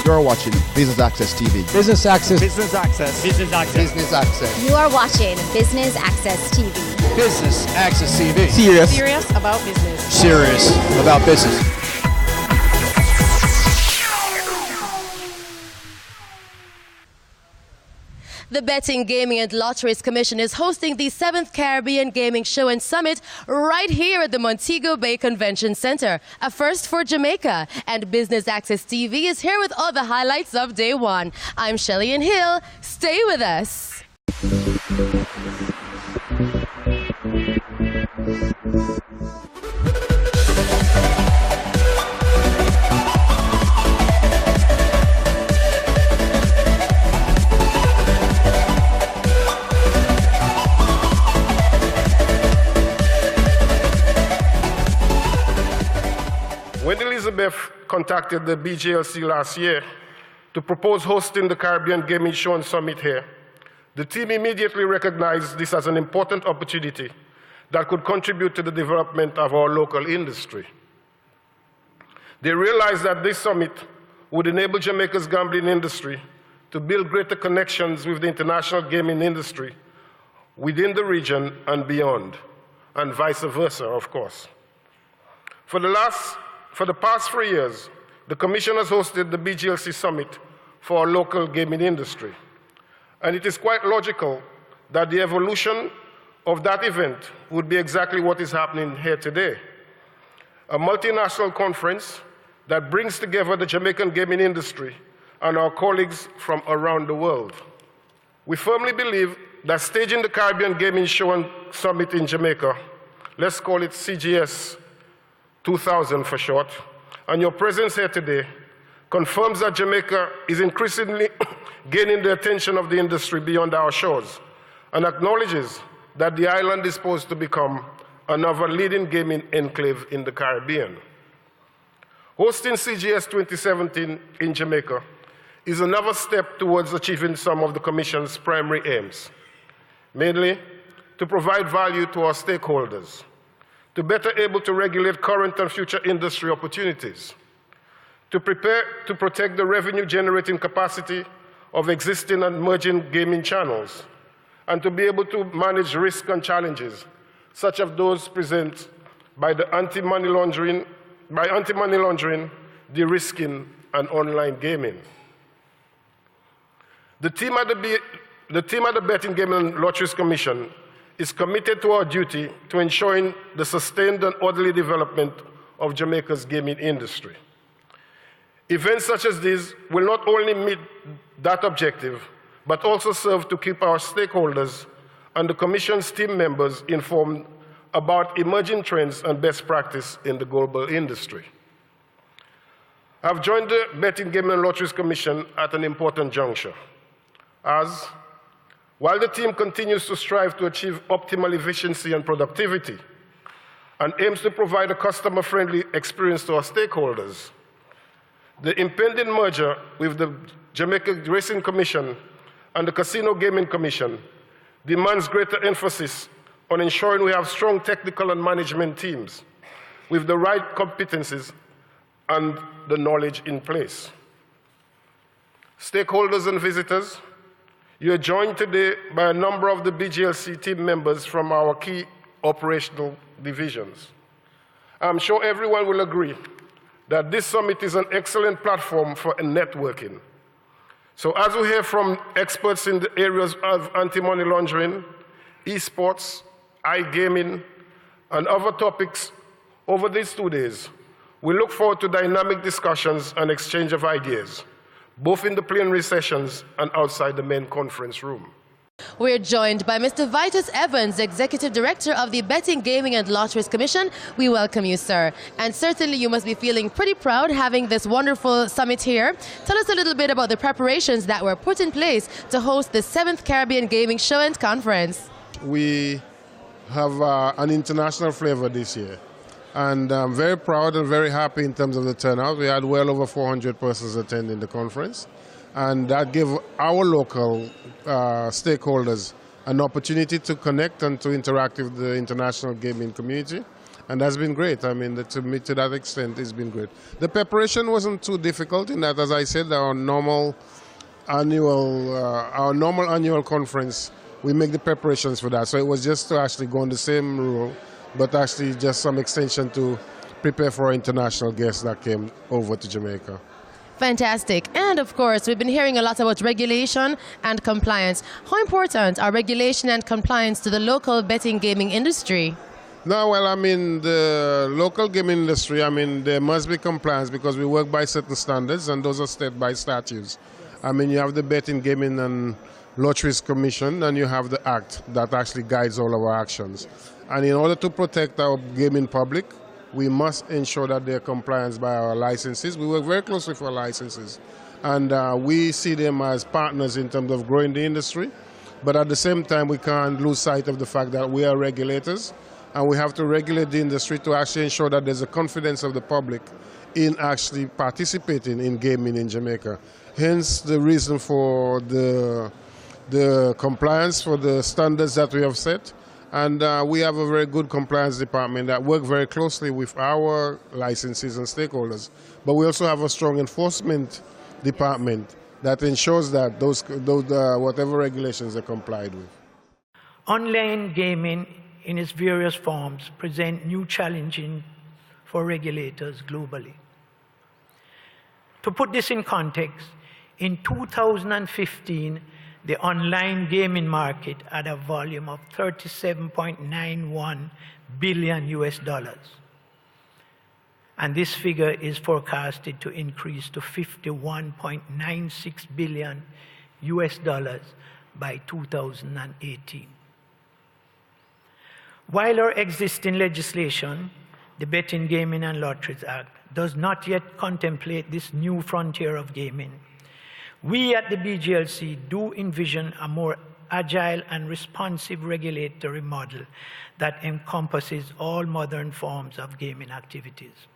You're watching Business Access TV. Business Access. Business Access. Business Access. Business Access. You are watching Business Access TV. Business Access TV. Serious about business. Serious about business. The Betting, Gaming and Lotteries Commission is hosting the 7th Caribbean Gaming Show and Summit right here at the Montego Bay Convention Center, a first for Jamaica. And Business Access TV is here with all the highlights of day one. I'm Shelley and Hill. Stay with us. When Elizabeth contacted the BJLC last year to propose hosting the Caribbean Gaming Show and Summit here, the team immediately recognized this as an important opportunity that could contribute to the development of our local industry. They realized that this summit would enable Jamaica's gambling industry to build greater connections with the international gaming industry within the region and beyond, and vice versa, of course. For the past 3 years, the Commission has hosted the BGLC Summit for our local gaming industry. And it is quite logical that the evolution of that event would be exactly what is happening here today. A multinational conference that brings together the Jamaican gaming industry and our colleagues from around the world. We firmly believe that staging the Caribbean Gaming Show and Summit in Jamaica, let's call it CGS 2000 for short, and your presence here today confirms that Jamaica is increasingly gaining the attention of the industry beyond our shores and acknowledges that the island is poised to become another leading gaming enclave in the Caribbean. Hosting CGS 2017 in Jamaica is another step towards achieving some of the Commission's primary aims, mainly to provide value to our stakeholders, to better able to regulate current and future industry opportunities, to prepare to protect the revenue-generating capacity of existing and emerging gaming channels, and to be able to manage risk and challenges, such as those present by anti-money laundering, de-risking, and online gaming. The team at the Betting, Gaming and Lotteries Commission is committed to our duty to ensuring the sustained and orderly development of Jamaica's gaming industry. Events such as these will not only meet that objective, but also serve to keep our stakeholders and the Commission's team members informed about emerging trends and best practice in the global industry. I've joined the Betting, Gaming and Lotteries Commission at an important juncture, as while the team continues to strive to achieve optimal efficiency and productivity and aims to provide a customer-friendly experience to our stakeholders, the impending merger with the Jamaica Racing Commission and the Casino Gaming Commission demands greater emphasis on ensuring we have strong technical and management teams with the right competencies and the knowledge in place. Stakeholders and visitors, you are joined today by a number of the BGLC team members from our key operational divisions. I'm sure everyone will agree that this summit is an excellent platform for networking. So as we hear from experts in the areas of anti-money laundering, esports, iGaming, and other topics over these 2 days, we look forward to dynamic discussions and exchange of ideas, both in the plenary sessions and outside the main conference room. We're joined by Mr. Vitus Evans, Executive Director of the Betting, Gaming and Lotteries Commission. We welcome you, sir. And certainly you must be feeling pretty proud having this wonderful summit here. Tell us a little bit about the preparations that were put in place to host the 7th Caribbean Gaming Show and Conference. We have an international flavor this year. And I'm very proud and very happy in terms of the turnout. We had well over 400 persons attending the conference. And that gave our local stakeholders an opportunity to connect and to interact with the international gaming community And that's been great. I mean, to that extent, it's been great. The preparation wasn't too difficult in that, as I said, our normal annual conference, we make the preparations for that. So it was just to actually go on the same rule, but actually just some extension to prepare for our international guests that came over to Jamaica. Fantastic. And of course, we've been hearing a lot about regulation and compliance. How important are regulation and compliance to the local betting gaming industry? No, well, I mean, the local gaming industry, I mean, there must be compliance because we work by certain standards and those are set by statutes. I mean, you have the Betting, Gaming and Lotteries Commission and you have the Act that actually guides all our actions. And in order to protect our gaming public, we must ensure that they're compliant by our licenses. We work very closely for our licenses. And we see them as partners in terms of growing the industry. But at the same time, we can't lose sight of the fact that we are regulators. And we have to regulate the industry to actually ensure that there's a confidence of the public in actually participating in gaming in Jamaica. Hence the reason for the compliance for the standards that we have set. And we have a very good compliance department that work very closely with our licensees and stakeholders. But we also have a strong enforcement department that ensures that those whatever regulations are complied with. Online gaming in its various forms present new challenges for regulators globally. To put this in context, in 2015, the online gaming market had a volume of $37.91 billion US. And this figure is forecasted to increase to $51.96 billion US by 2018. While our existing legislation, the Betting, Gaming and Lotteries Act, does not yet contemplate this new frontier of gaming, we at the BGLC do envision a more agile and responsive regulatory model that encompasses all modern forms of gaming activities.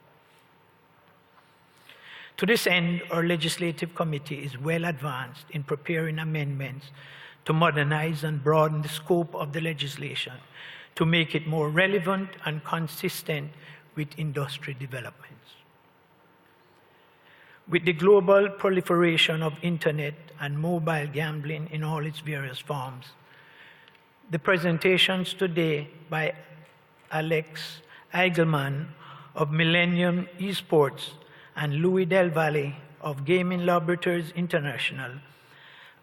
To this end, our legislative committee is well advanced in preparing amendments to modernize and broaden the scope of the legislation to make it more relevant and consistent with industry developments. With the global proliferation of internet and mobile gambling in all its various forms, the presentations today by Alex Eigelman of Millennium Esports and Louis Del Valle of Gaming Laboratories International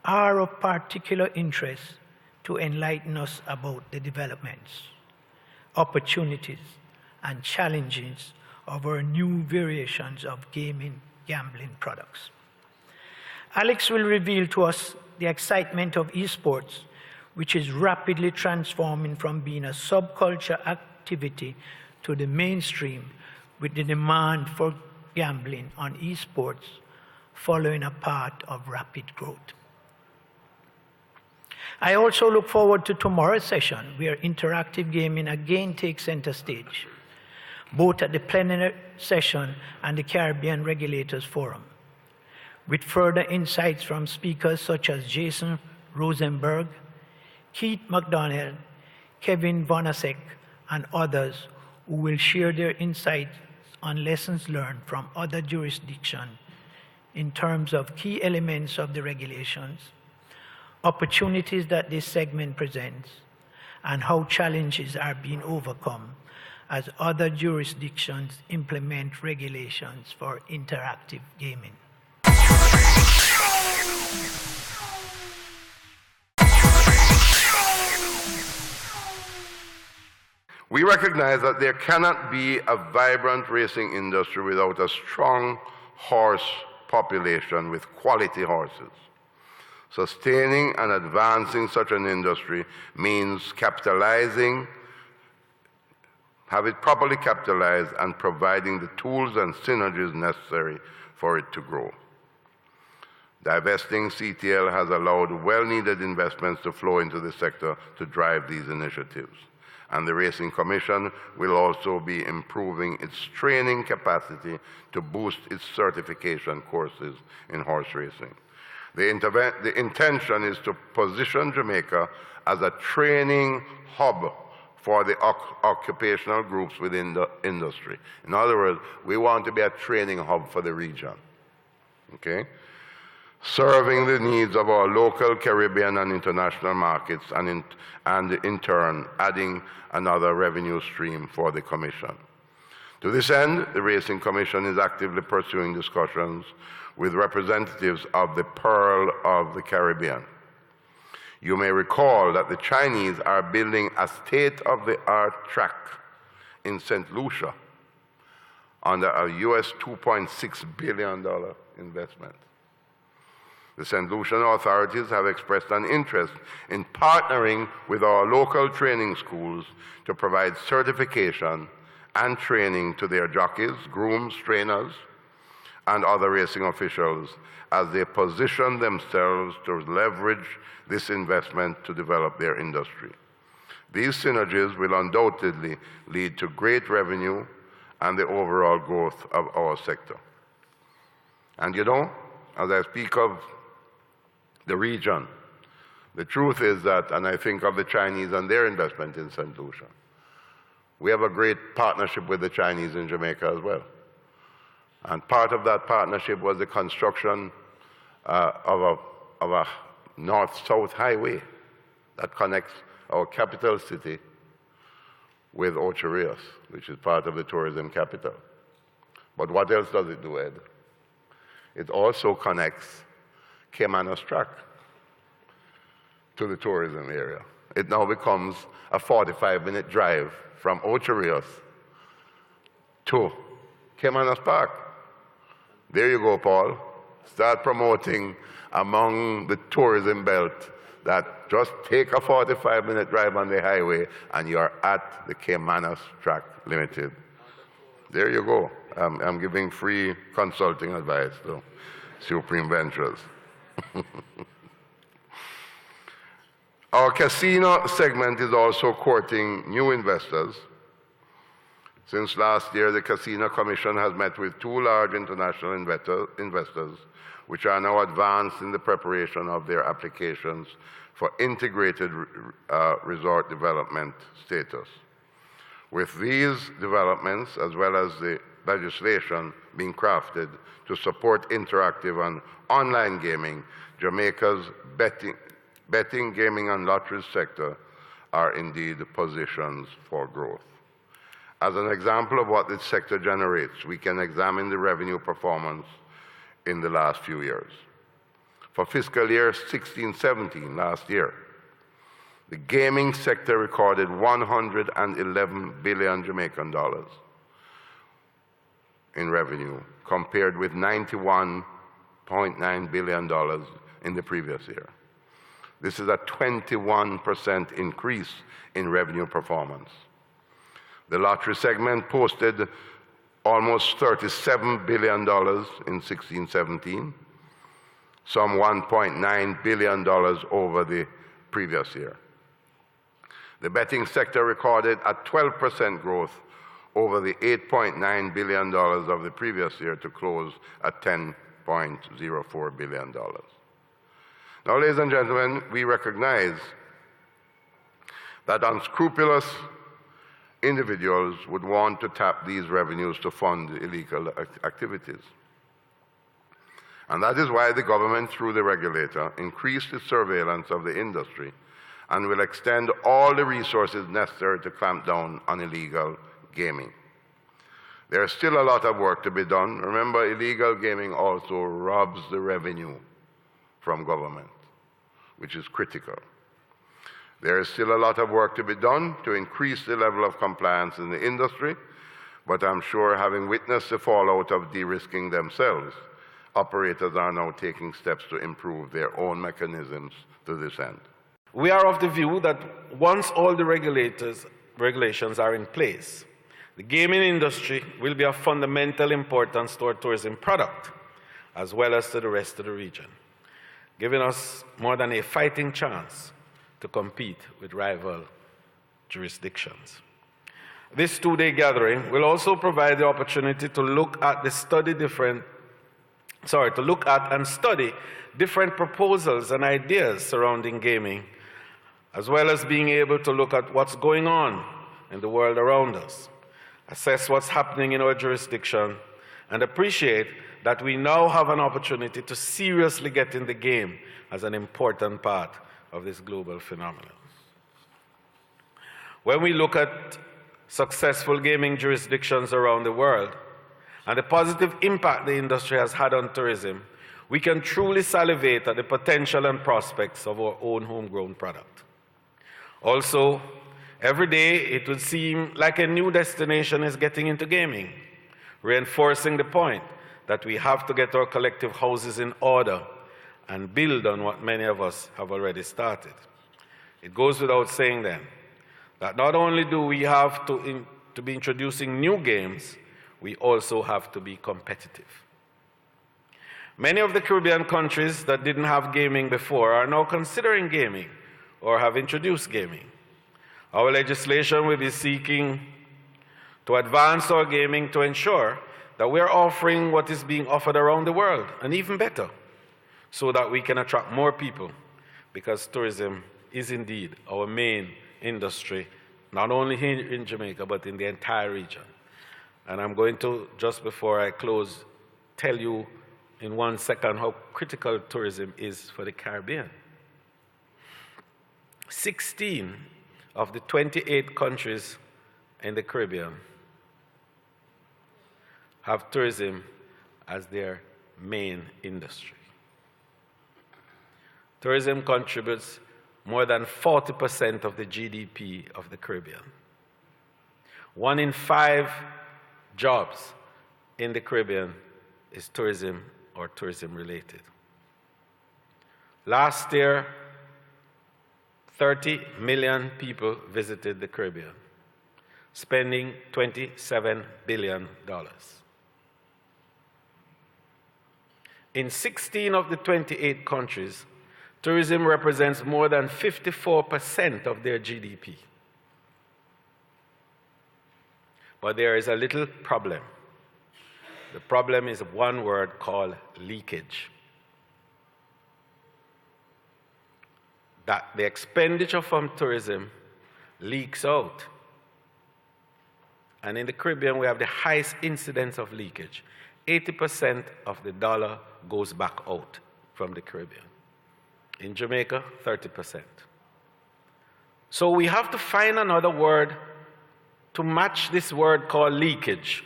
are of particular interest to enlighten us about the developments, opportunities, and challenges of our new variations of gambling products. Alex will reveal to us the excitement of esports, which is rapidly transforming from being a subculture activity to the mainstream, with the demand for gambling on esports following a path of rapid growth. I also look forward to tomorrow's session, where interactive gaming again takes center stage, both at the plenary session and the Caribbean Regulators Forum, with further insights from speakers such as Jason Rosenberg, Keith McDonnell, Kevin Vonasek, and others who will share their insights on lessons learned from other jurisdictions in terms of key elements of the regulations, opportunities that this segment presents, and how challenges are being overcome as other jurisdictions implement regulations for interactive gaming. We recognize that there cannot be a vibrant racing industry without a strong horse population with quality horses. Sustaining and advancing such an industry means capitalizing, have it properly capitalized, and providing the tools and synergies necessary for it to grow. Divesting CTL has allowed well-needed investments to flow into the sector to drive these initiatives. And the Racing Commission will also be improving its training capacity to boost its certification courses in horse racing. The intention is to position Jamaica as a training hub for the occupational groups within the industry. In other words, we want to be a training hub for the region, okay? Serving the needs of our local, Caribbean, and international markets, and in turn, adding another revenue stream for the Commission. To this end, the Racing Commission is actively pursuing discussions with representatives of the Pearl of the Caribbean. You may recall that the Chinese are building a state-of-the-art track in St. Lucia under a US $2.6 billion investment. The St. Lucian authorities have expressed an interest in partnering with our local training schools to provide certification and training to their jockeys, grooms, trainers, and other racing officials as they position themselves to leverage this investment to develop their industry. These synergies will undoubtedly lead to great revenue and the overall growth of our sector. And you know, as I speak of the region, the truth is that, and I think of the Chinese and their investment in St. Lucia, we have a great partnership with the Chinese in Jamaica as well. And part of that partnership was the construction of a north-south highway that connects our capital city with Ocho Rios, which is part of the tourism capital. But what else does it do, Ed? It also connects Caymanas Track to the tourism area. It now becomes a 45-minute drive from Ocho Rios to Caymanas Park. There you go, Paul. Start promoting among the tourism belt that just take a 45-minute drive on the highway and you're at the Caymanas Track Limited. There you go. I'm giving free consulting advice to Supreme Ventures. Our casino segment is also courting new investors. Since last year, the Casino Commission has met with 2 large international investors, which are now advanced in the preparation of their applications for integrated resort development status. With these developments, as well as the legislation being crafted to support interactive and online gaming, Jamaica's betting, gaming, and lottery sector are indeed positions for growth. As an example of what this sector generates, we can examine the revenue performance in the last few years. For fiscal year 16-17, last year, the gaming sector recorded 111 billion Jamaican dollars in revenue, compared with $91.9 billion in the previous year. This is a 21% increase in revenue performance. The lottery segment posted almost $37 billion in 16-17, some $1.9 billion over the previous year. The betting sector recorded a 12% growth over the $8.9 billion of the previous year to close at $10.04 billion. Now, ladies and gentlemen, we recognize that unscrupulous individuals would want to tap these revenues to fund illegal activities. And that is why the government, through the regulator, increased its surveillance of the industry and will extend all the resources necessary to clamp down on illegal gaming. There is still a lot of work to be done. Remember, illegal gaming also robs the revenue from government, which is critical. There is still a lot of work to be done to increase the level of compliance in the industry, but I'm sure, having witnessed the fallout of de-risking themselves, operators are now taking steps to improve their own mechanisms to this end. We are of the view that once all the regulations are in place, the gaming industry will be of fundamental importance to our tourism product, as well as to the rest of the region, giving us more than a fighting chance to compete with rival jurisdictions. This 2-day gathering will also provide the opportunity to look at and study different proposals and ideas surrounding gaming, as well as being able to look at what's going on in the world around us, assess what's happening in our jurisdiction, and appreciate that we now have an opportunity to seriously get in the game as an important part of this global phenomenon. When we look at successful gaming jurisdictions around the world and the positive impact the industry has had on tourism, we can truly salivate at the potential and prospects of our own homegrown product. Also, every day it would seem like a new destination is getting into gaming, reinforcing the point that we have to get our collective houses in order and build on what many of us have already started. It goes without saying then that not only do we have to be introducing new games, we also have to be competitive. Many of the Caribbean countries that didn't have gaming before are now considering gaming or have introduced gaming. Our legislation will be seeking to advance our gaming to ensure that we're offering what is being offered around the world, and even better, so that we can attract more people, because tourism is indeed our main industry, not only here in Jamaica, but in the entire region. And I'm going to, just before I close, tell you in 1 second how critical tourism is for the Caribbean. 16 of the 28 countries in the Caribbean have tourism as their main industry. Tourism contributes more than 40% of the GDP of the Caribbean. 1 in 5 jobs in the Caribbean is tourism or tourism related. Last year, 30 million people visited the Caribbean, spending $27 billion. In 16 of the 28 countries, tourism represents more than 54% of their GDP. But there is a little problem. The problem is one word called leakage. That the expenditure from tourism leaks out. And in the Caribbean, we have the highest incidence of leakage. 80% of the dollar goes back out from the Caribbean. In Jamaica, 30%. So we have to find another word to match this word called leakage.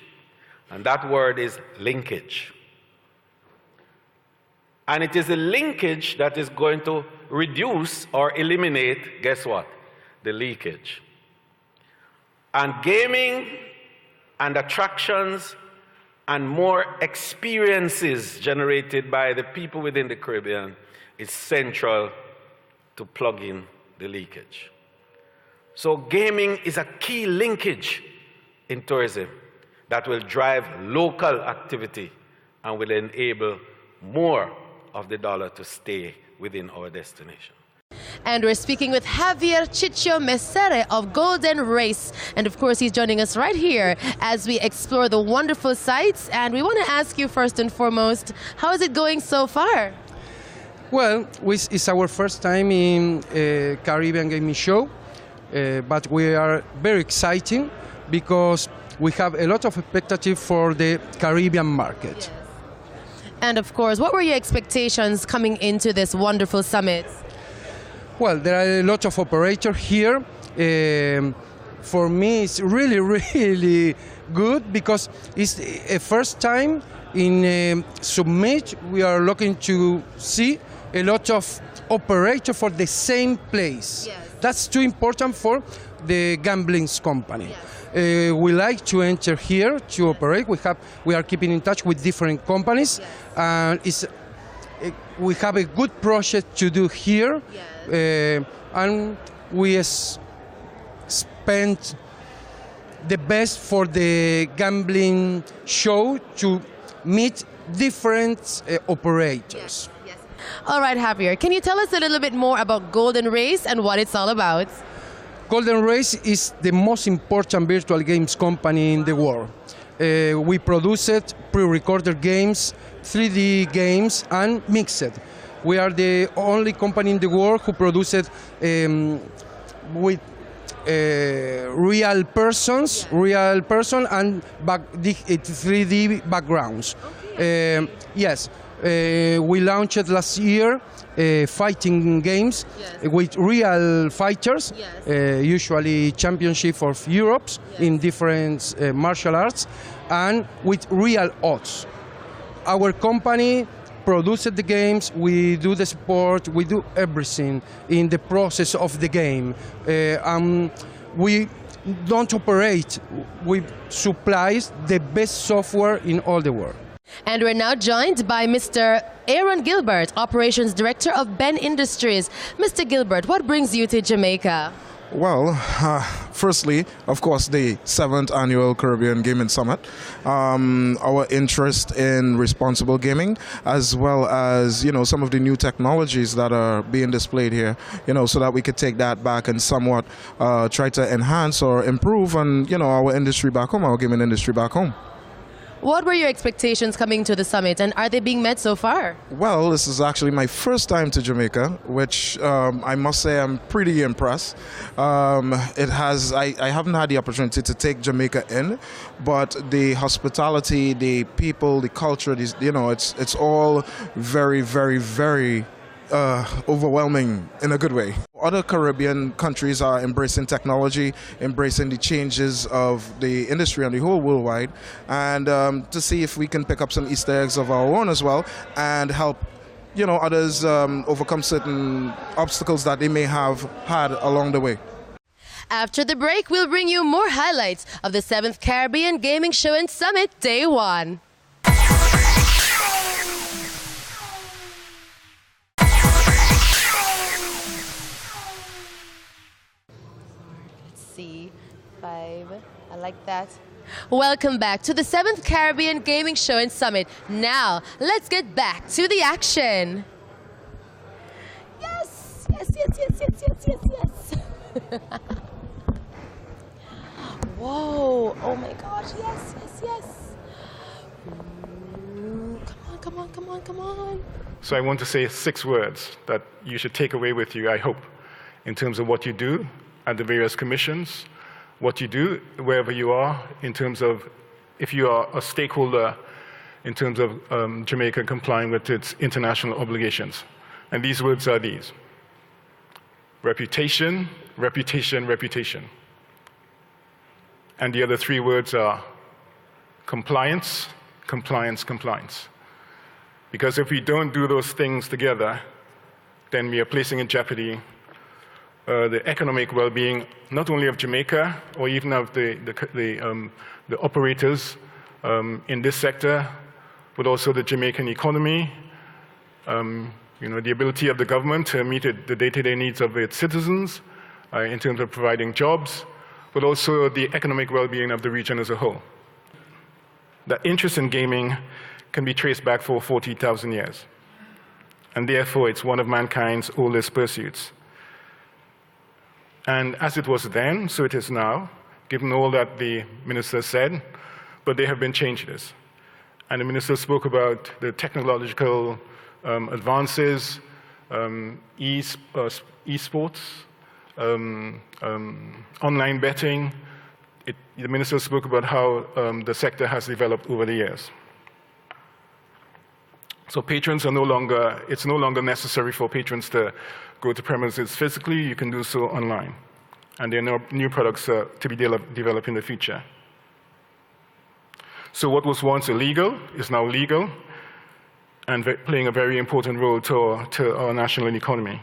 And that word is linkage. And it is a linkage that is going to reduce or eliminate, guess what? The leakage. And gaming and attractions and more experiences generated by the people within the Caribbean is central to plugging the leakage. So gaming is a key linkage in tourism that will drive local activity and will enable more of the dollar to stay within our destination. And we're speaking with Javier Chicho Mesere of Golden Race. And of course, he's joining us right here as we explore the wonderful sites. And we want to ask you first and foremost, how is it going so far? Well, it's our first time in a Caribbean Gaming Show, but we are very excited because we have a lot of expectative for the Caribbean market. Yes. And of course, what were your expectations coming into this wonderful summit? Well, there are a lot of operators here. For me, it's really, really good because it's a first time in a summit. We are looking to see a lot of operators for the same place. Yes. That's too important for the gambling company. Yes. We like to enter here to operate. We are keeping in touch with different companies, yes. And we have a good project to do here. Yes. And we spent the best for the gambling show to meet different operators. Yes. Yes. All right, Javier, can you tell us a little bit more about Golden Race and what it's all about? Golden Race is the most important virtual games company in the world. We produced pre-recorded games, 3D games, and mixed. We are the only company in the world who produces with real person and 3D backgrounds. Yes, we launched last year fighting games with real fighters, usually championship of Europe in different martial arts, and with real odds. Our company produces the games, we do the support, we do everything in the process of the game. We don't operate, we supply the best software in all the world. And we're now joined by Mr. Aaron Gilbert, Operations Director of Ben Industries. Mr. Gilbert, what brings you to Jamaica? Well, firstly, of course, the 7th Annual Caribbean Gaming Summit. Our interest in responsible gaming, as well as, some of the new technologies that are being displayed here, so that we could take that back and somewhat try to enhance or improve on, our industry back home, our gaming industry back home. What were your expectations coming to the summit, and are they being met so far? Well, this is actually my first time to Jamaica, which I must say I'm pretty impressed. I haven't had the opportunity to take Jamaica in, but the hospitality, the people, the culture, it's all very, very, very overwhelming in a good way. Other Caribbean countries are embracing technology, embracing the changes of the industry on the whole worldwide, and to see if we can pick up some Easter eggs of our own as well and help others overcome certain obstacles that they may have had along the way. After the break, we'll bring you more highlights of the 7th Caribbean Gaming Show and Summit Day 1. I like that. Welcome back to the 7th Caribbean Gaming Show and Summit. Now, let's get back to the action. Yes. Whoa, oh my gosh, yes. Ooh, come on. So I want to say 6 words that you should take away with you, I hope, in terms of what you do at the various commissions, what you do wherever you are, in terms of if you are a stakeholder in terms of Jamaica complying with its international obligations. And these words are these: reputation, reputation, reputation. And the other 3 words are compliance, compliance, compliance. Because if we don't do those things together, then we are placing in jeopardy the economic well-being not only of Jamaica or even of the operators in this sector, but also the Jamaican economy, the ability of the government to meet the day-to-day needs of its citizens in terms of providing jobs, but also the economic well-being of the region as a whole. The interest in gaming can be traced back for 40,000 years, and therefore it's one of mankind's oldest pursuits. And as it was then, so it is now, given all that the minister said, but there have been changes. And the minister spoke about the technological advances, esports, online betting. The minister spoke about how the sector has developed over the years. So patrons are it's no longer necessary for patrons to go to premises physically. You can do so online. And there are new products to be developed in the future. So what was once illegal is now legal and playing a very important role to our national economy.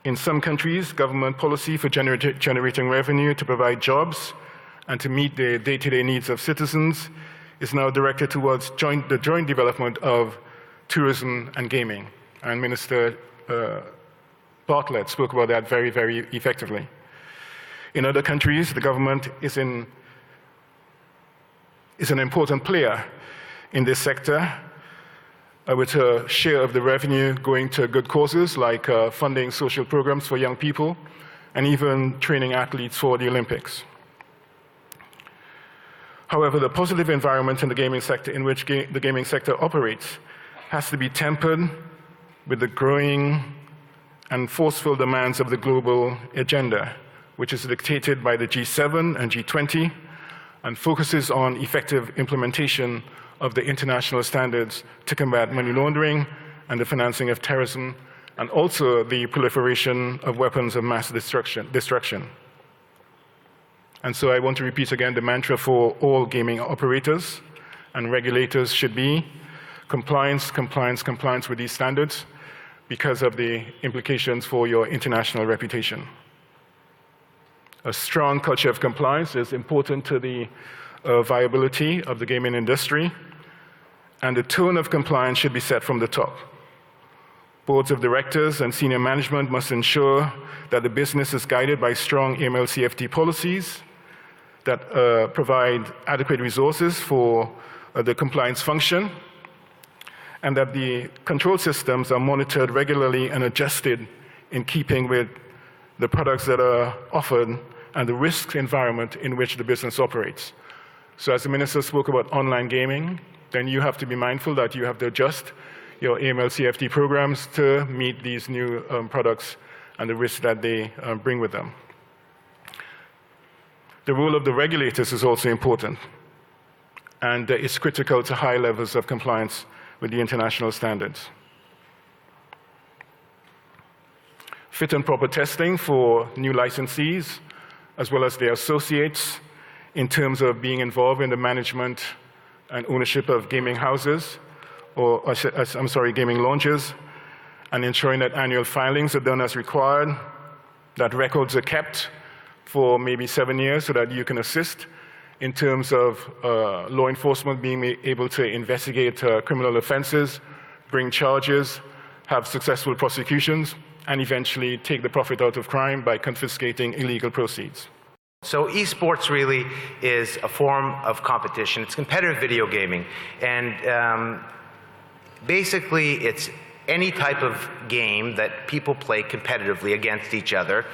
In some countries, government policy for generating revenue to provide jobs and to meet the day-to-day needs of citizens is now directed towards the joint development of tourism and gaming. And Minister Bartlett spoke about that very, very effectively. In other countries, the government is an important player in this sector, with a share of the revenue going to good causes like funding social programs for young people and even training athletes for the Olympics. However, the positive environment in the gaming sector in which the gaming sector operates has to be tempered with the growing and forceful demands of the global agenda, which is dictated by the G7 and G20 and focuses on effective implementation of the international standards to combat money laundering and the financing of terrorism, and also the proliferation of weapons of mass destruction. And so I want to repeat again the mantra for all gaming operators and regulators should be compliance, compliance, compliance with these standards because of the implications for your international reputation. A strong culture of compliance is important to the viability of the gaming industry, and the tone of compliance should be set from the top. Boards of directors and senior management must ensure that the business is guided by strong AML/CFT policies that provide adequate resources for the compliance function, and that the control systems are monitored regularly and adjusted in keeping with the products that are offered and the risk environment in which the business operates. So as the minister spoke about online gaming, then you have to be mindful that you have to adjust your AML/CFT programs to meet these new products and the risks that they bring with them. The role of the regulators is also important, and it's critical to high levels of compliance with the international standards. Fit and proper testing for new licensees, as well as their associates, in terms of being involved in the management and ownership of gaming houses, gaming launches, and ensuring that annual filings are done as required, that records are kept for maybe 7 years so that you can assist in terms of law enforcement being able to investigate criminal offenses, bring charges, have successful prosecutions, and eventually take the profit out of crime by confiscating illegal proceeds. So esports really is a form of competition. It's competitive video gaming. And basically, it's any type of game that people play competitively against each other.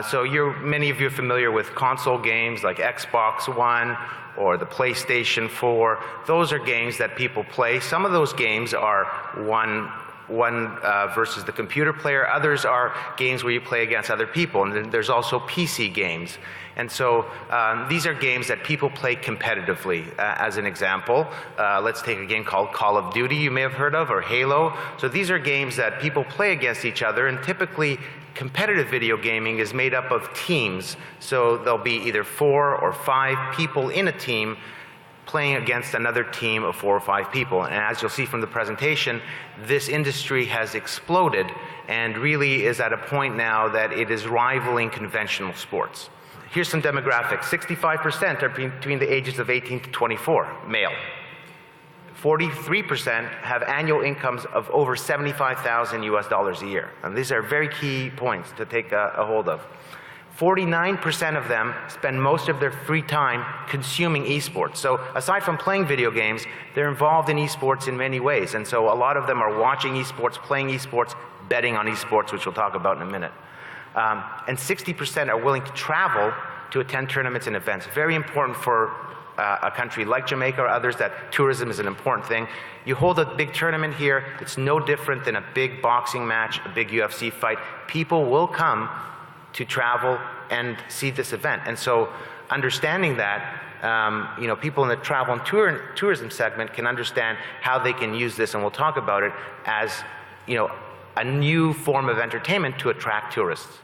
So many of you are familiar with console games like Xbox One or the PlayStation 4. Those are games that people play. Some of those games are one versus the computer player. Others are games where you play against other people. And then there's also PC games. And so these are games that people play competitively. As an example, let's take a game called Call of Duty you may have heard of, or Halo. So these are games that people play against each other, and typically competitive video gaming is made up of teams. So there'll be either 4 or 5 people in a team playing against another team of 4 or 5 people. And as you'll see from the presentation, this industry has exploded and really is at a point now that it is rivaling conventional sports. Here's some demographics. 65% are between the ages of 18 to 24, male. 43% have annual incomes of over $75,000 US a year. And these are very key points to take a hold of. 49% of them spend most of their free time consuming esports. So aside from playing video games, they're involved in esports in many ways. And so a lot of them are watching esports, playing esports, betting on esports, which we'll talk about in a minute. And 60% are willing to travel to attend tournaments and events. Very important for a country like Jamaica or others that tourism is an important thing. You hold a big tournament here, it's no different than a big boxing match, a big UFC fight. People will come to travel and see this event. And so understanding that, people in the travel and tourism segment can understand how they can use this, and we'll talk about it, as a new form of entertainment to attract tourists.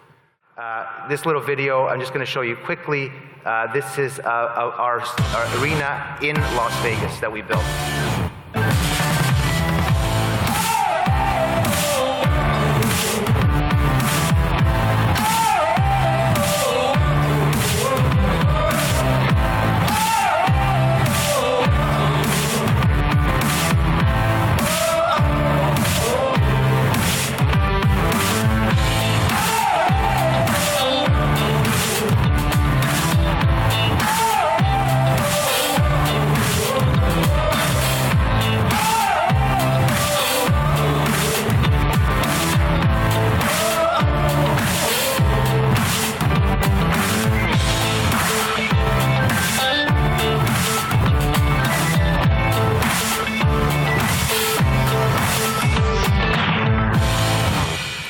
This little video, I'm just going to show you quickly. This is our arena in Las Vegas that we built.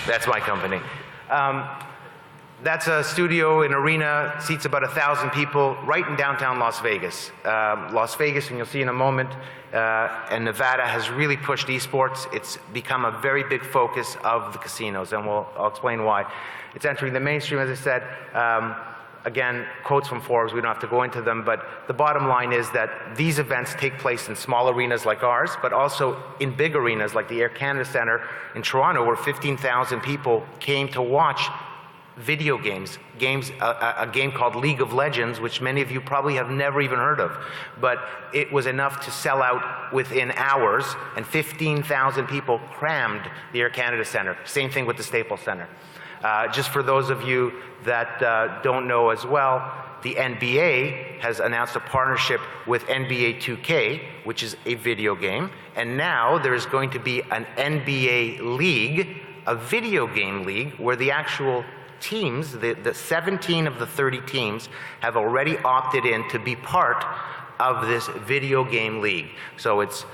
That's my company. That's a studio, an arena, seats about 1,000 people, right in downtown Las Vegas. Las Vegas, and you'll see in a moment, and Nevada has really pushed esports. It's become a very big focus of the casinos, and I'll explain why. It's entering the mainstream, as I said. Again, quotes from Forbes, we don't have to go into them, but the bottom line is that these events take place in small arenas like ours, but also in big arenas like the Air Canada Centre in Toronto, where 15,000 people came to watch video games, a game called League of Legends, which many of you probably have never even heard of. But it was enough to sell out within hours, and 15,000 people crammed the Air Canada Centre. Same thing with the Staples Centre. Just for those of you that don't know as well, the NBA has announced a partnership with NBA 2K, which is a video game, and now there is going to be an NBA League, a video game league, where the actual teams, the 17 of the 30 teams, have already opted in to be part of this video game league. So it's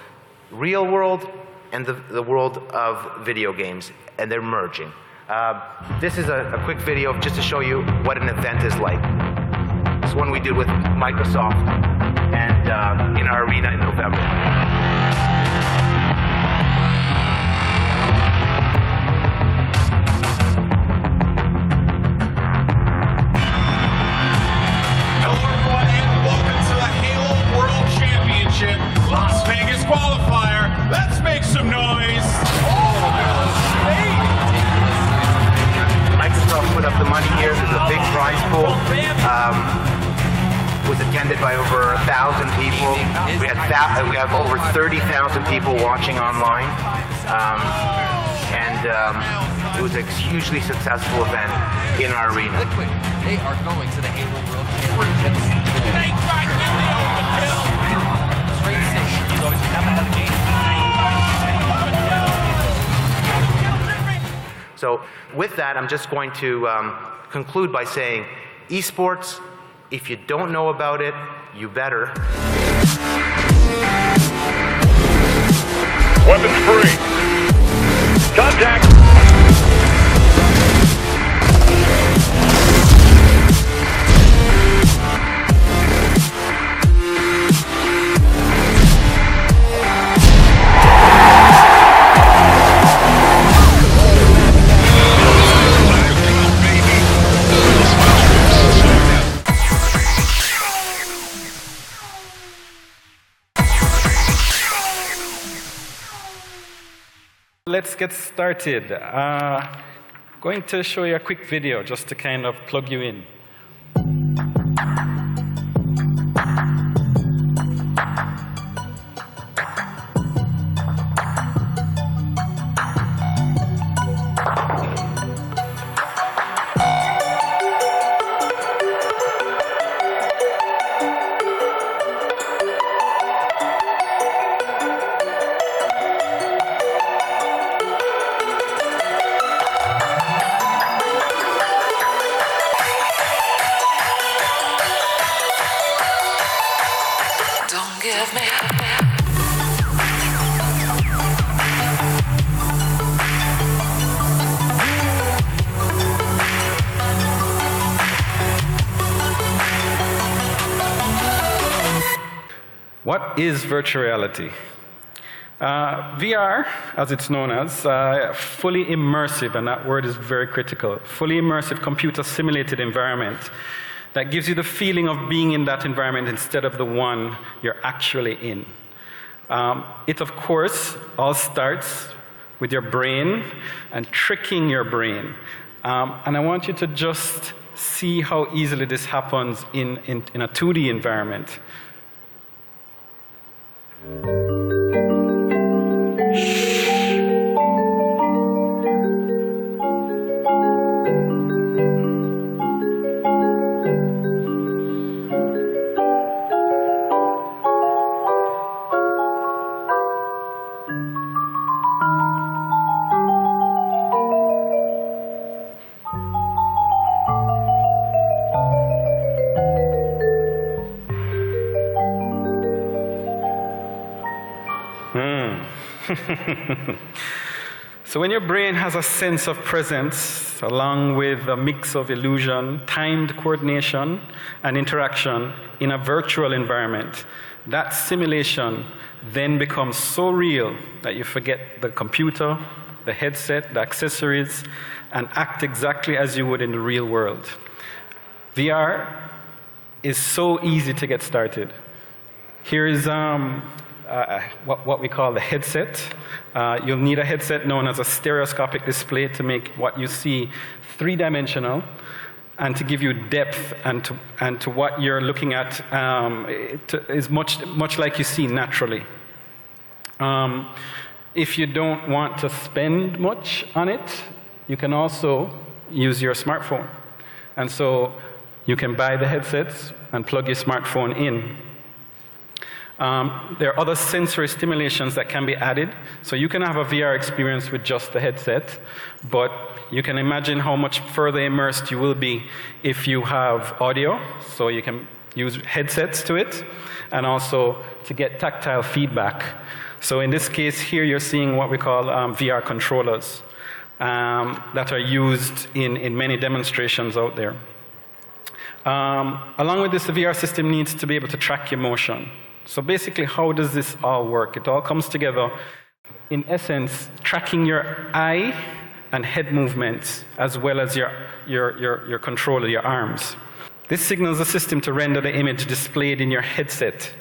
real world and the world of video games, and they're merging. This is a quick video just to show you what an event is like. It's one we did with Microsoft and in our arena in November. Las Vegas qualifier. Let's make some noise. Microsoft put up the money here. There's a big prize pool. Was attended by over 1,000 people. We have over 30,000 people watching online, and it was a hugely successful event in our arena. They are going to the Halo World Championships. So with that, I'm just going to conclude by saying, esports, if you don't know about it, you better. Weapons free. Contact. Let's get started. Going to show you a quick video just to kind of plug you in. What is virtual reality? VR, as it's known as, fully immersive, and that word is very critical, fully immersive computer simulated environment that gives you the feeling of being in that environment instead of the one you're actually in. It, of course, all starts with your brain and tricking your brain. And I want you to just see how easily this happens in a 2D environment. So when your brain has a sense of presence, along with a mix of illusion, timed coordination, and interaction in a virtual environment, that simulation then becomes so real that you forget the computer, the headset, the accessories, and act exactly as you would in the real world. VR is so easy to get started. Here is what we call the headset. You'll need a headset known as a stereoscopic display to make what you see three-dimensional and to give you depth and to what you're looking at is much like you see naturally. If you don't want to spend much on it, you can also use your smartphone. And so you can buy the headsets and plug your smartphone in. There are other sensory stimulations that can be added. So you can have a VR experience with just the headset, but you can imagine how much further immersed you will be if you have audio. So you can use headsets to it, and also to get tactile feedback. So in this case here, you're seeing what we call VR controllers that are used in many demonstrations out there. Along with this, the VR system needs to be able to track your motion. So basically, how does this all work? It all comes together, in essence, tracking your eye and head movements, as well as your controller, your arms. This signals the system to render the image displayed in your headset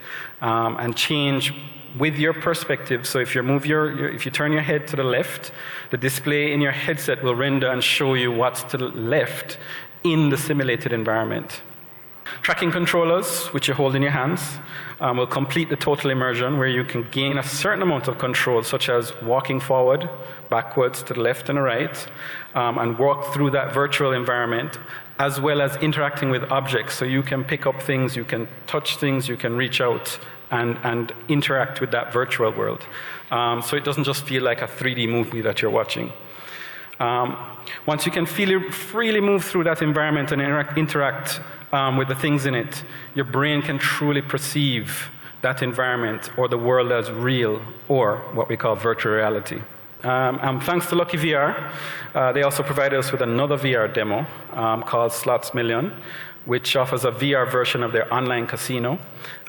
and change with your perspective. So if you turn your head to the left, the display in your headset will render and show you what's to the left in the simulated environment. Tracking controllers, which you hold in your hands, will complete the total immersion, where you can gain a certain amount of control, such as walking forward, backwards, to the left and the right, and walk through that virtual environment, as well as interacting with objects. So you can pick up things, you can touch things, you can reach out and interact with that virtual world. So it doesn't just feel like a 3D movie that you're watching. Once you can freely move through that environment and interact with the things in it, your brain can truly perceive that environment or the world as real, or what we call virtual reality. Thanks to Lucky VR, they also provided us with another VR demo called Slots Million, which offers a VR version of their online casino.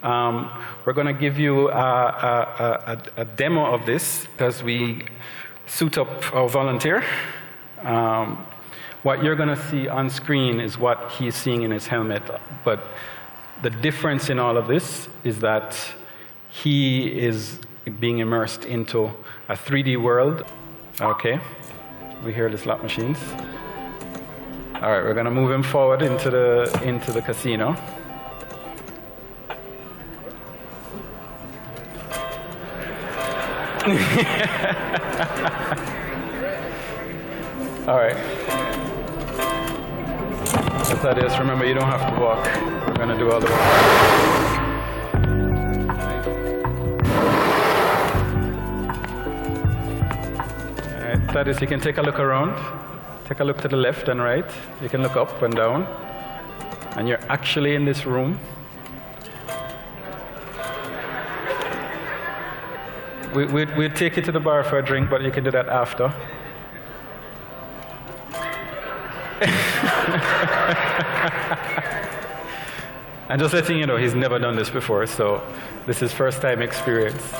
We're going to give you a demo of this as we suit up our volunteer. What you're going to see on screen is what he's seeing in his helmet, but the difference in all of this is that he is being immersed into a 3D world. Okay, we hear the slot machines. All right, we're going to move him forward into the casino. All right. Thaddeus, remember, you don't have to walk. We're going to do all the work. All right, Thaddeus, you can take a look around. Take a look to the left and right. You can look up and down. And you're actually in this room. We'll take you to the bar for a drink, but you can do that after. And just letting you know, he's never done this before, so this is first time experience.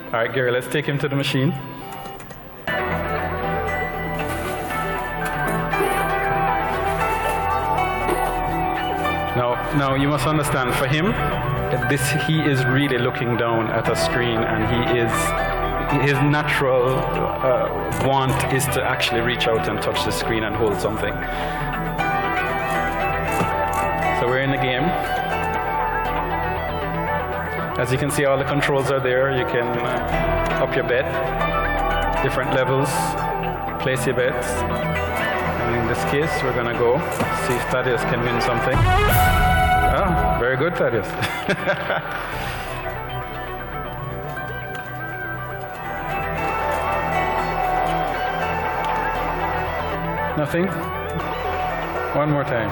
All right, Gary, let's take him to the machine. Now you must understand, for him, he is really looking down at a screen, and his natural want is to actually reach out and touch the screen and hold something. So we're in the game. As you can see, all the controls are there. You can up your bet, different levels, place your bets. And in this case, we're going to go see if Thaddeus can win something. Oh, very good, Thaddeus. Nothing? One more time.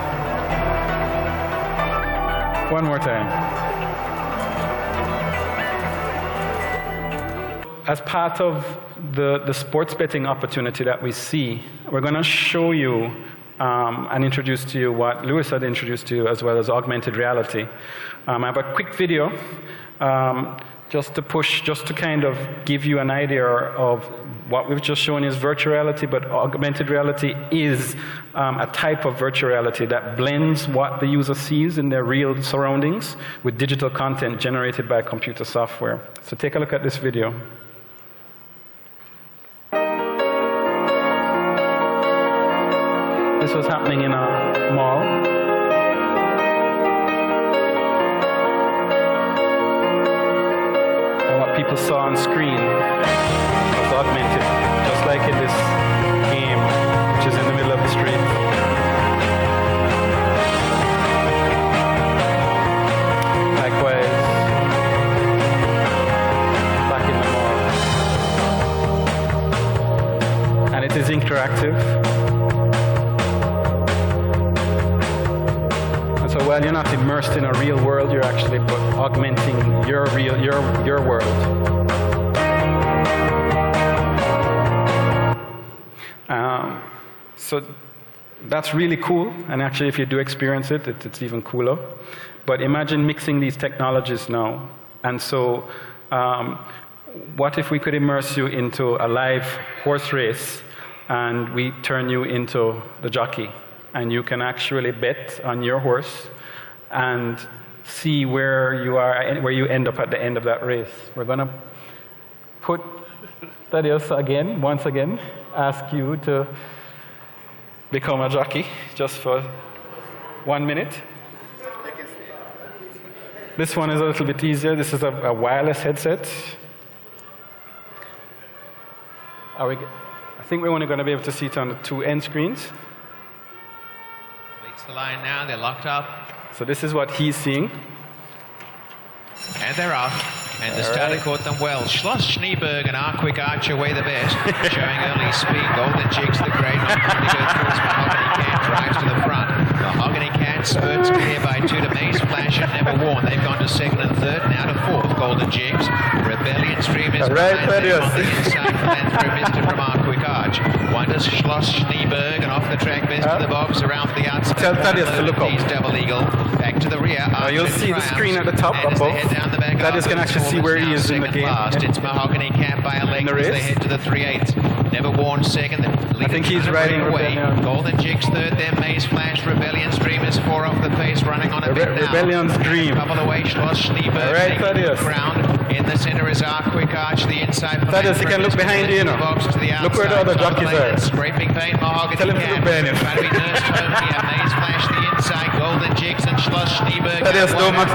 One more time. as part of the sports betting opportunity that we see, we're going to show you and introduce to you what Lewis had introduced to you, as well as augmented reality. I have a quick video just to kind of give you an idea of what we've just shown is virtual reality, but augmented reality is a type of virtual reality that blends what the user sees in their real surroundings with digital content generated by computer software. So take a look at this video. This was happening in a mall. And what people saw on screen was augmented, just like in this game, which is in the middle of the street. Likewise, back in the mall. And it is interactive. So while you're not immersed in a real world, you're actually augmenting your world. So that's really cool, and actually if you do experience it, it's even cooler. But imagine mixing these technologies now. And so what if we could immerse you into a live horse race, and we turn you into the jockey? And you can actually bet on your horse and see where you are, where you end up at the end of that race. We're going to put Thaddeus again, once again, ask you to become a jockey just for 1 minute. This one is a little bit easier. This is a wireless headset. I think we're only going to be able to see it on the two end screens. The line now, they're locked up. So this is what he's seeing. And they're off. And the starter caught them well. Schloss Schneeberg and Our Quick Arch away the best. Showing early speed. Golden Jigs, the great one. He goes towards Mahogany Cat, drives to the front. Mahogany Cat spurts clear by 2 to Maze Flash and Never Worn. They've gone to 2nd and 3rd, now to 4th. Golden Jigs. Rebellion Stream is behind them on the inside from that through Mr. from Our Quick Arch. One to Schloss Schneeberg and off the track best of the box around the outside. Tell Thaddeus to look up. Double Eagle. Back to the rear. You'll see the screen at the top above. Thaddeus can actually see where he is in the game. Last. It's Mahogany Cat by a leg as they head to the 3/8. Never Worn 2nd. I think he's riding Rebellion. Golden Jigs 3rd, then Maze Flash. Rebellion Stream is 4 off the pace, running on a bit now. Rebellion's Dream. Couple away, Schloss Schneeberg taking the ground. In the center is Our Quick Arch, the inside. Thaddeus, you can look behind you, know. Look where the other jockeys are. Scraping pain, Mahogany Tell him to look behind him. Trying to be nursed home here. Maze Flash, the inside. Golden Jigs and Schloss Schneeberg. Thaddeus, no matter.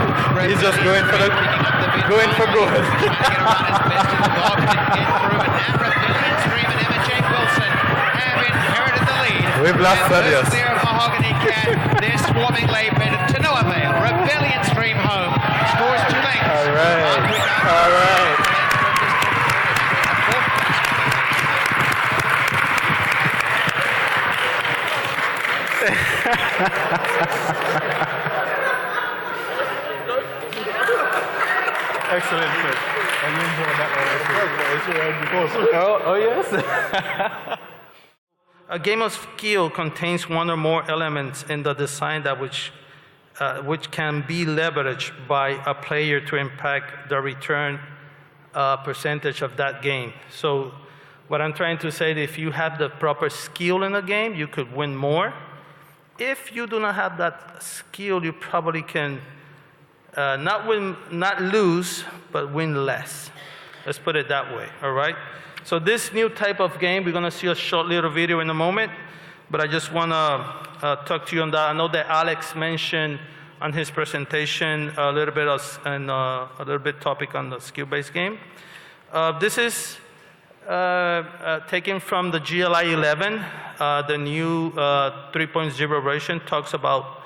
He's just going for good. We've lost Thaddeus. There, Mahogany Cat. They're swarming late, but to no avail. Rebellion Stream home. Scores 2 lengths. All right. All right. Excellent. Oh yes. A game of skill contains one or more elements in the design that which can be leveraged by a player to impact the return percentage of that game. So what I'm trying to say is if you have the proper skill in a game, you could win more. If you do not have that skill, you probably can not lose, but win less. Let's put it that way, all right? So this new type of game, we're going to see a short little video in a moment, but I just want to talk to you on that. I know that Alex mentioned on his presentation a little bit topic on the skill-based game. This is taken from the GLI 11. The new 3.0 version talks about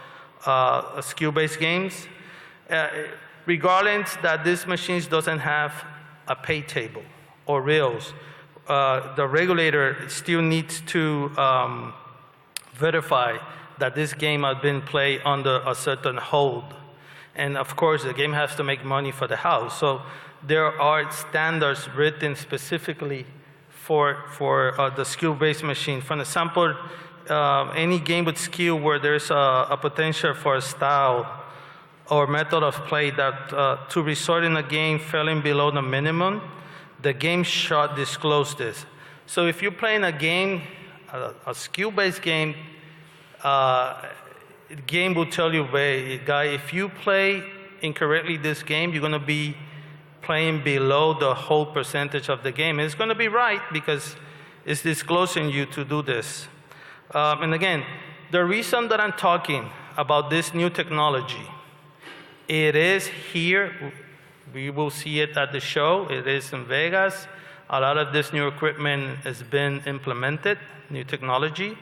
skill-based games. Regardless that this machine doesn't have a pay table or rails, the regulator still needs to verify that this game has been played under a certain hold. And of course, the game has to make money for the house. So there are standards written specifically for the skill-based machine. For example, any game with skill where there's a potential for a style or method of play that to result in a game falling below the minimum, the game should disclose this. So if you're playing a game, a skill-based game, the game will tell you, hey, guy, if you play incorrectly this game, you're going to be playing below the whole percentage of the game. And it's going to be right because it's disclosing you to do this. And again, the reason that I'm talking about this new technology, it is here. We will see it at the show. It is in Vegas. A lot of this new equipment has been implemented, new technology.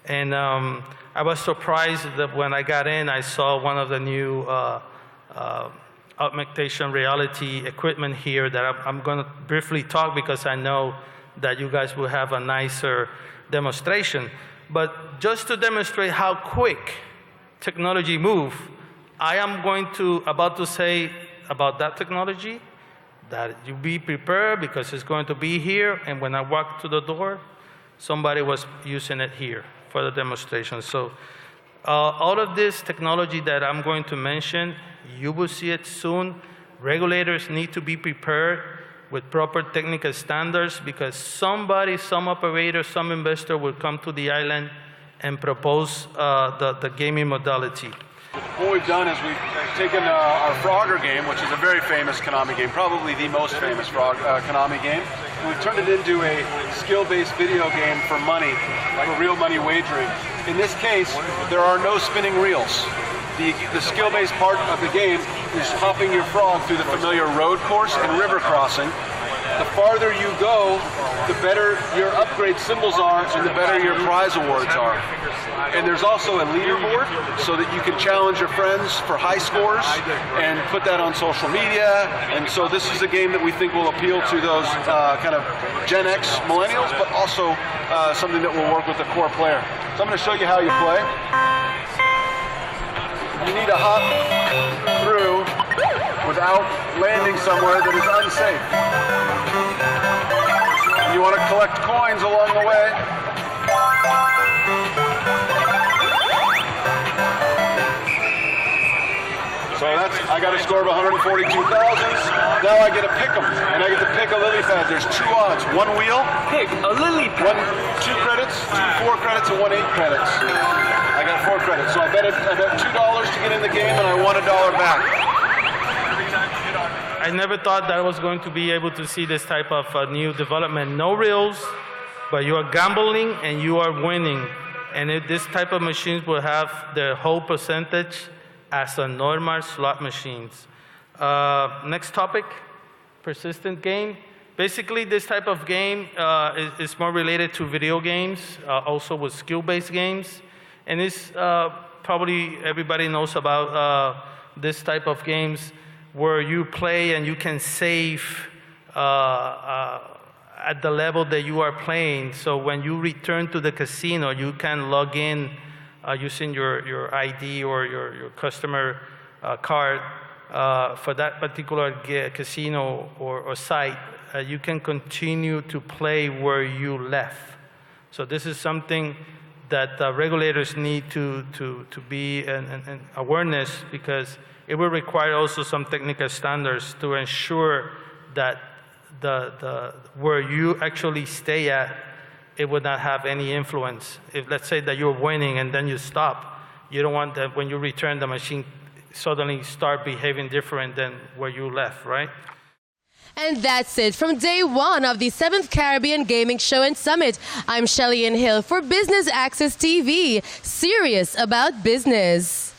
And I was surprised that when I got in, I saw one of the new augmentation reality equipment here that I'm going to briefly talk because I know that you guys will have a nicer demonstration. But just to demonstrate how quick technology moves, I am about to say about that technology that you be prepared because it's going to be here. And when I walk to the door, somebody was using it here for the demonstration. So all of this technology that I'm going to mention, you will see it soon. Regulators need to be prepared with proper technical standards because some operator, some investor will come to the island and propose the gaming modality. What we've done is we've taken our Frogger game, which is a very famous Konami game, probably the most famous Konami game, and we've turned it into a skill-based video game for money, for real money wagering. In this case, there are no spinning reels. The skill-based part of the game is hopping your frog through the familiar road course and river crossing. The farther you go, the better your upgrade symbols are and the better your prize awards are. And there's also a leaderboard so that you can challenge your friends for high scores and put that on social media. And so this is a game that we think will appeal to those kind of Gen X millennials, but also something that will work with the core player. So I'm going to show you how you play. You need to hop through without landing somewhere that is unsafe. And you want to collect coins along the way. So I got a score of 142,000. Now I get to pick them, and I get to pick a lily pad. There's two odds: one wheel, pick a lily pad. 2 credits, 2 4 credits, and 1 8 credits. I got 4 credits, so I bet $2 to get in the game, and I won $1 back. I never thought that I was going to be able to see this type of new development. No reels, but you are gambling and you are winning. And this type of machines will have the whole percentage as a normal slot machines. Next topic, persistent game. Basically, this type of game is more related to video games, also with skill-based games. And it's probably everybody knows about this type of games where you play and you can save at the level that you are playing. So when you return to the casino, you can log in using your ID or your customer card for that particular casino or site. You can continue to play where you left. So this is something that regulators need to be an awareness because it will require also some technical standards to ensure that where you actually stay at, it would not have any influence. If let's say that you're winning and then you stop, you don't want that when you return the machine suddenly start behaving different than where you left, right? And that's it from day one of the 7th Caribbean Gaming Show and Summit. I'm Shelly Hill for Business Access TV, serious about business.